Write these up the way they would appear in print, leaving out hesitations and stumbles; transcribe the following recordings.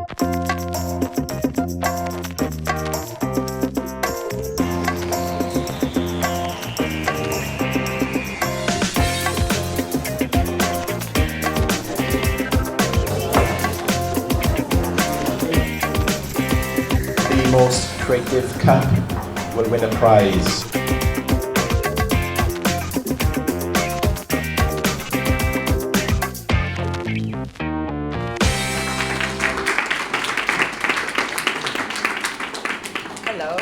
The most creative cap will win a prize. Hello,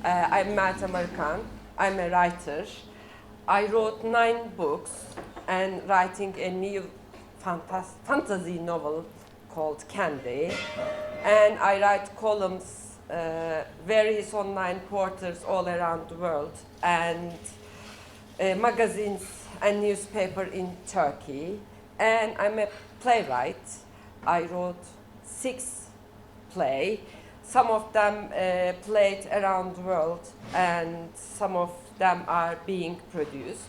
I'm Meltem Arikan. I'm a writer. I wrote 9 books and writing a new fantasy novel called Candy. And I write columns, various online portals all around the world, and magazines and newspaper in Turkey. And I'm a playwright. I wrote 6 plays. Some of them played around the world, and some of them are being produced.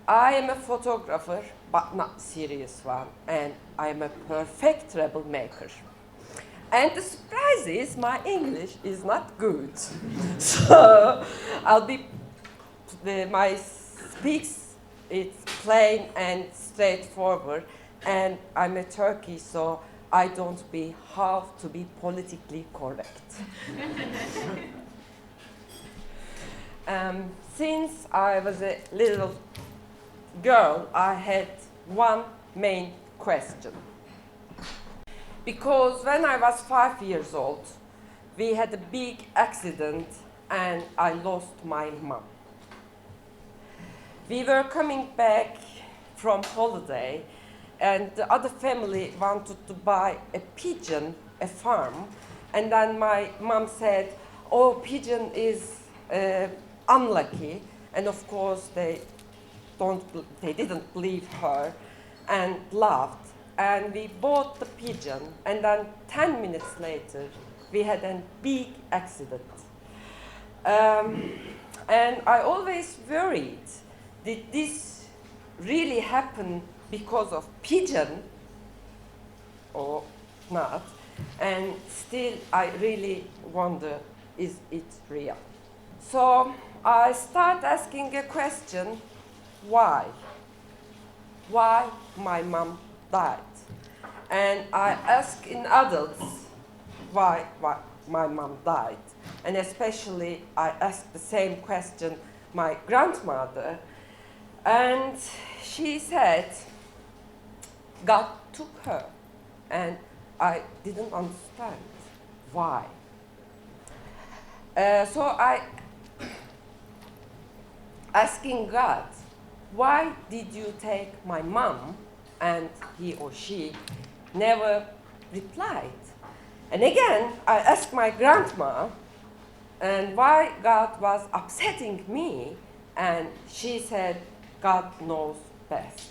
I am a photographer, but not serious one, and I am a perfect rebel maker. And the surprise is my English is not good. So my speaks, it's plain and straightforward, and I'm a Turkey, so I don't have to be politically correct. Since I was a little girl, I had one main question. Because when I was 5 years old, we had a big accident and I lost my mom. We were coming back from holiday, and the other family wanted to buy a pigeon, a farm, and then my mom said, "Oh, pigeon is unlucky," and of course they didn't believe her and laughed, and we bought the pigeon, and then 10 minutes later we had a big accident. And I always worried, did this really happen because of pigeon or not? And still I really wonder, is it real? So I start asking a question, why? Why my mom died? And I ask in adults why my mom died. And especially I ask the same question my grandmother, and she said, God took her, and I didn't understand why. So I asking God, why did you take my mom? And he or she never replied. And again, I asked my grandma, and why God was upsetting me, and she said, God knows best.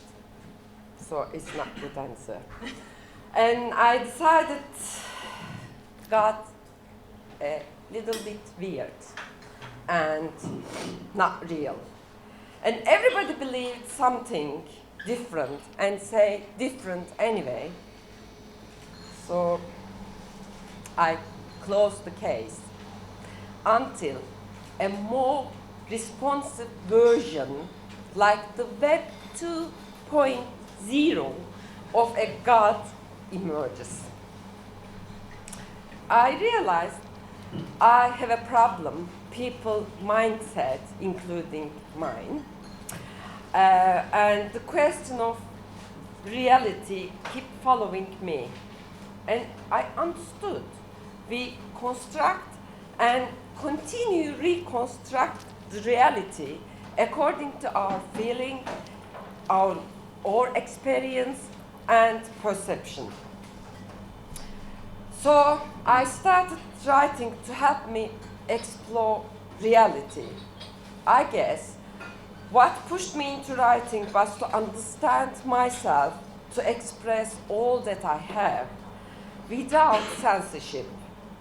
So it's not a good answer. And I decided God a little bit weird and not real. And everybody believed something different and say different anyway. So I closed the case until a more responsive version, like the Web 2.0 of a God, emerges. I realized I have a problem, people mindset, including mine, and the question of reality keep following me. And I understood we construct and continue reconstruct the reality according to our feeling, our experience and perception. So I started writing to help me explore reality. I guess what pushed me into writing was to understand myself, to express all that I have without censorship.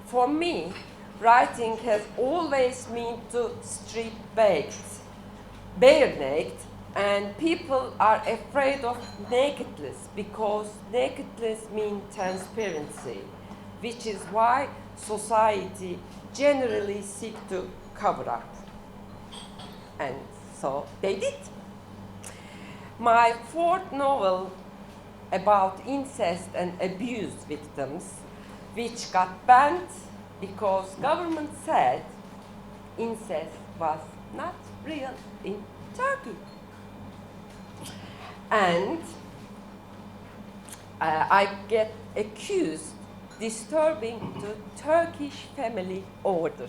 For me, writing has always meant to strip bare naked And people are afraid of nakedness because nakedness means transparency, which is why society generally seek to cover up. And so they did. My fourth novel about incest and abuse victims, which got banned because government said incest was not real in Turkey. And I get accused disturbing the Turkish family order.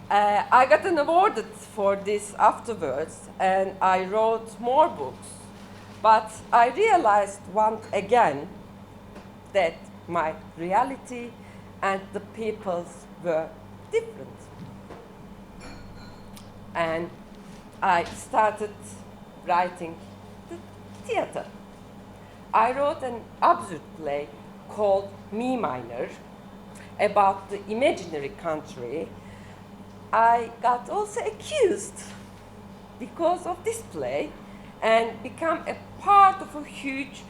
I got an award for this afterwards, and I wrote more books. But I realized once again that my reality and the people's were different. And I started writing the theater. I wrote an absurd play called Me Minor about the imaginary country. I got also accused because of this play and become a part of a huge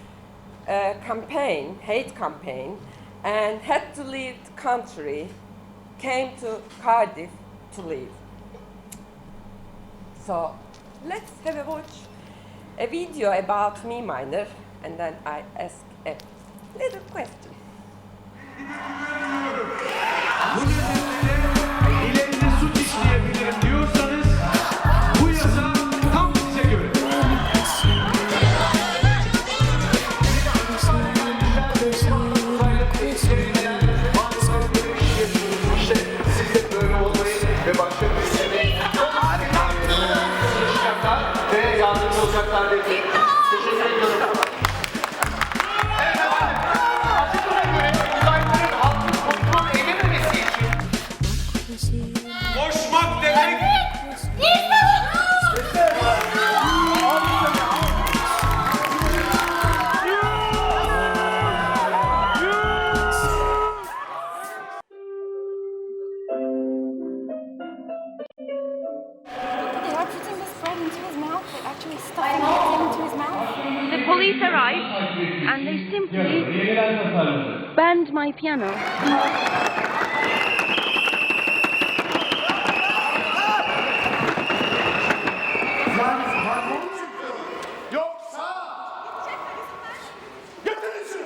campaign, hate campaign, and had to leave the country, came to Cardiff to live. So let's have a watch a video about Me Minor, and then I ask a little question. Bu nedenle ileride suç işleyebilirim diyorsanız bu yasa tam size göre. İşte siz de böyle olmayı ve başka bir sevmeyi harika yapacaklar ve yardımcı olacaklar dedi. Teşekkür ediyorum. Evet efendim. Açıklığına göre uzaylıların halkın kontrol edememesi için Koşmak demek They are putting this bread into his mouth. They're actually stuffing it into his mouth. The police arrived and they simply banned my piano. yoksa götürün şunu.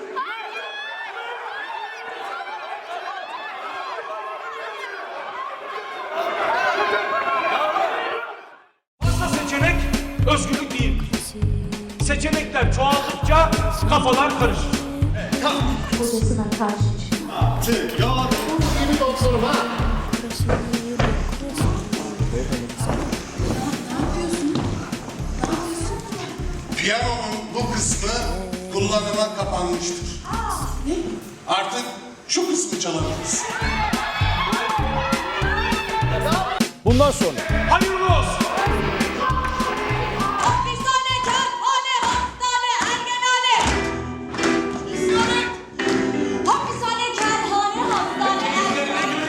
fazla seçenek özgürlük değil. Seçenekler çoğaldıkça kafalar karışır. Kocasına karşı çıktı. Ya bu gibi doktorum ha. Piyanonun bu kısmı kullanıma kapanmıştır. Artık şu kısmı çalabiliriz. Bundan sonra Hayırlı olsun. Hapishane, kerhane, hastane, ergenhane. Hapishane, kerhane, hastane, ergenhane.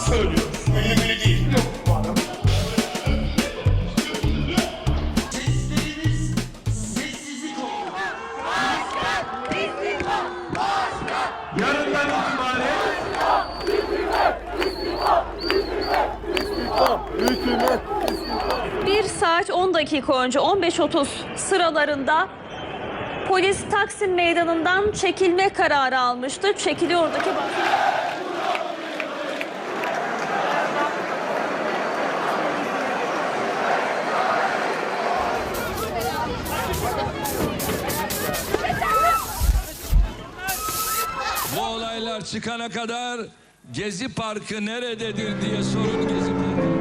Söylüyoruz. Ünlü münlü değil. Yok bu adam. Sesleriniz sessizlik oldu. Yarından itibaren 1 saat 10 dakika önce 15:30 sıralarında polis Taksim Meydanı'ndan çekilme kararı almıştı. Çekiliyordaki Bu olaylar çıkana kadar Gezi Parkı nerededir diye sorun Gezi Parkı.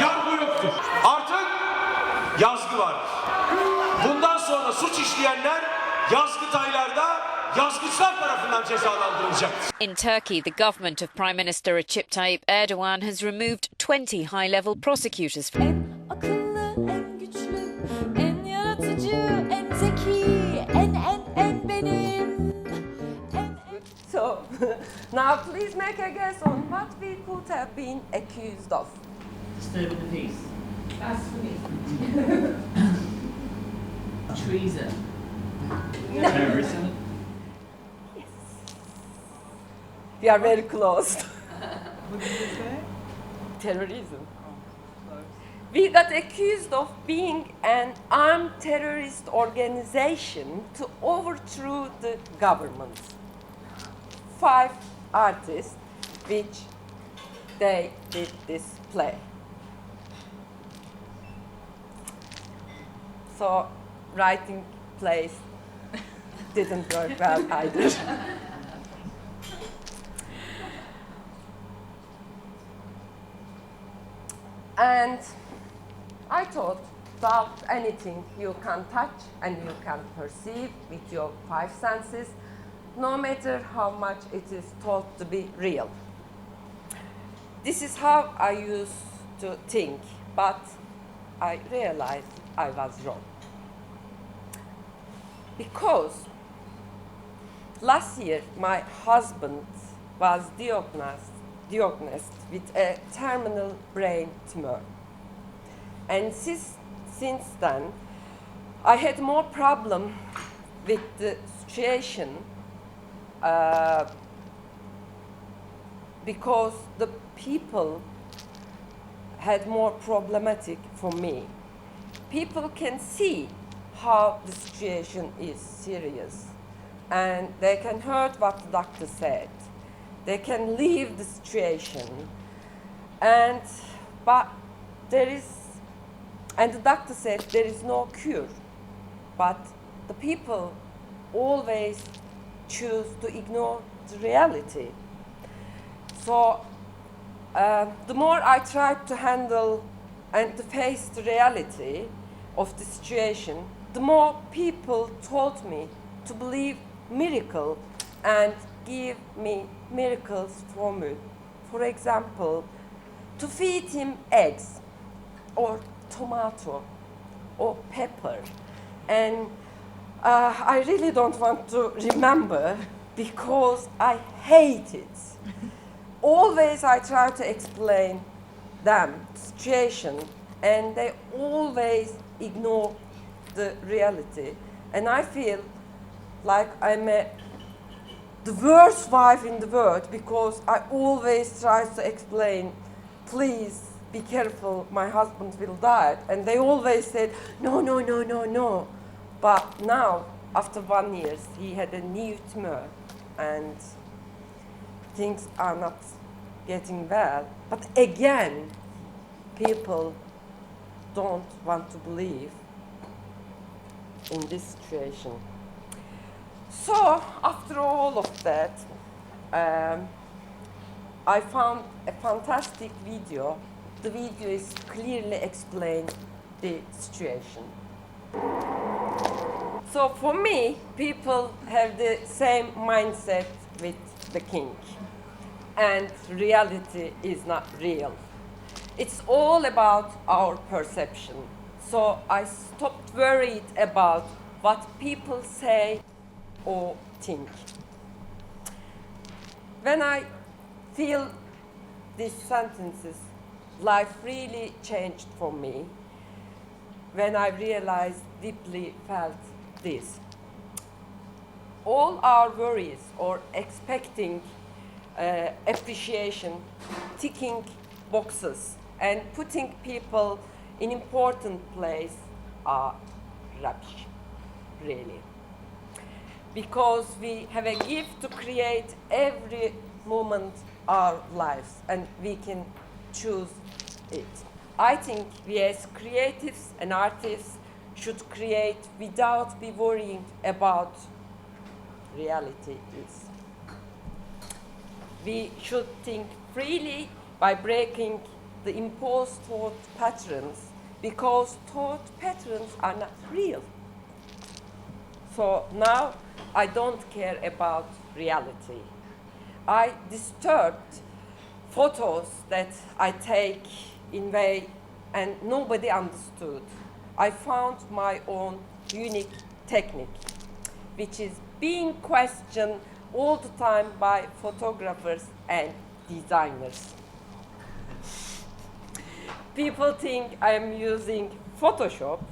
yargı yoktur. Artık yazgı vardır. Bundan sonra suç işleyenler yazgıtaylarda yazgıçlar tarafından cezalandırılacaktır. In Turkey, the government of Prime Minister Recep Tayyip Erdogan has removed 20 high-level prosecutors. En akıllı, en güçlü, en yaratıcı, en zeki, en benim. So, now please make a guess on what we could have been accused of. Disturbing the peace. Blasphemy. Treason. Terrorism. Yes. We are very close. What did you say? Terrorism. We got accused of being an armed terrorist organization to overthrow the government. 5 artists, which they did this play. So, writing plays didn't work well either. And I thought that anything you can touch and you can perceive with your 5 senses, no matter how much it is thought to be real. This is how I used to think, but I realized I was wrong. Because last year my husband was diagnosed with a terminal brain tumor. And since then, I had more problem with the situation because the people had more problematic for me. People can see how the situation is serious, and they can hear what the doctor said. They can leave the situation, but the doctor said there is no cure. But the people always choose to ignore the reality. So the more I tried to handle and to face the reality of the situation, the more people told me to believe miracle and give me miracles from it. For example, to feed him eggs or tomato or pepper. And I really don't want to remember because I hate it. Always I try to explain them the situation, and they always ignore the reality. And I feel like I'm the worst wife in the world because I always try to explain, please be careful, my husband will die. And they always said, no, no, no, no, no. But now, after 1 year, he had a new tumor and things are not getting well. But again, people don't want to believe in this situation. So, after all of that, I found a fantastic video. The video is clearly explains the situation. So for me, people have the same mindset with the king. And reality is not real. It's all about our perception. So I stopped worried about what people say or think. When I feel these sentences, life really changed for me when I realized, deeply felt this. All our worries or expecting appreciation, ticking boxes, and putting people in important place are rubbish, really. Because we have a gift to create every moment our lives, and we can choose it. I think we as creatives and artists should create without be worrying about reality is. We should think freely by breaking the imposed thought patterns, because thought patterns are not real. So now I don't care about reality. I disturbed photos that I take in way and nobody understood. I found my own unique technique, which is being questioned all the time by photographers and designers. People think I'm using Photoshop,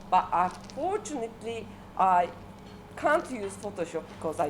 but unfortunately I can't use Photoshop because I